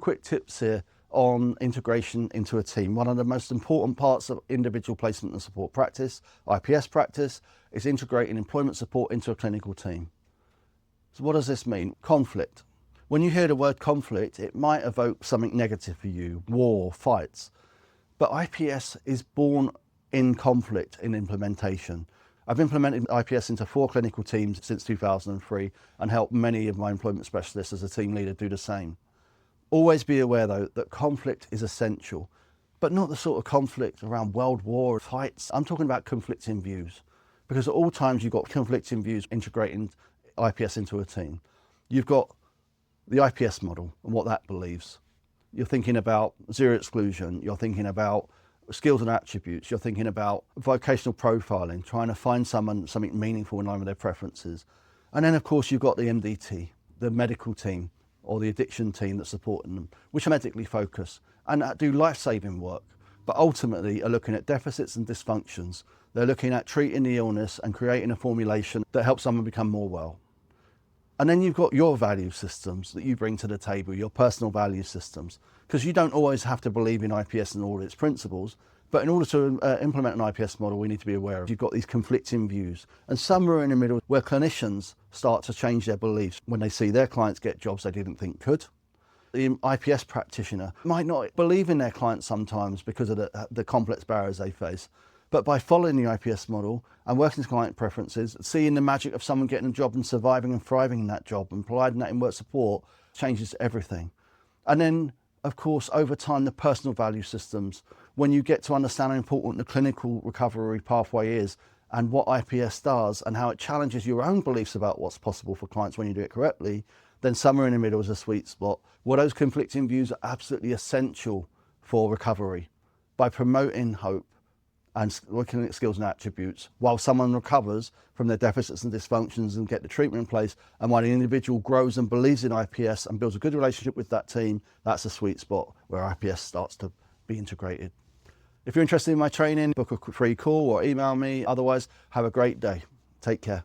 Quick tips here on integration into a team. One of the most important parts of individual placement and support practice, IPS practice, is integrating employment support into a clinical team. So what does this mean? Conflict. When you hear the word conflict, it might evoke something negative for you, war, fights. But IPS is born in conflict in implementation. I've implemented IPS into 4 clinical teams since 2003 and helped many of my employment specialists as a team leader do the same. Always be aware though that conflict is essential, but not the sort of conflict around world war fights. I'm talking about conflicting views, because at all times you've got conflicting views integrating IPS into a team. You've got the IPS model and what that believes. You're thinking about zero exclusion, you're thinking about skills and attributes, you're thinking about vocational profiling, trying to find something meaningful in line with their preferences. And then of course you've got the MDT, the medical team, or the addiction team that's supporting them, which are medically focused and do life-saving work, but ultimately are looking at deficits and dysfunctions. They're looking at treating the illness and creating a formulation that helps someone become more well. And then you've got your value systems that you bring to the table, your personal value systems, because you don't always have to believe in IPS and all its principles, but in order to implement an IPS model, we need to be aware of you've got these conflicting views, and somewhere in the middle where clinicians start to change their beliefs when they see their clients get jobs they didn't think could. The IPS practitioner might not believe in their clients sometimes because of the complex barriers they face, but by following the IPS model and working to client preferences, seeing the magic of someone getting a job and surviving and thriving in that job and providing that in-work support changes everything. And then, of course, over time, the personal value systems, when you get to understand how important the clinical recovery pathway is and what IPS does and how it challenges your own beliefs about what's possible for clients when you do it correctly, then somewhere in the middle is a sweet spot where those conflicting views are absolutely essential for recovery by promoting hope and looking at skills and attributes while someone recovers from their deficits and dysfunctions and get the treatment in place, and while the individual grows and believes in IPS and builds a good relationship with that team. That's a sweet spot where IPS starts to be integrated. If you're interested in my training, book a free call or email me. Otherwise, have a great day. Take care.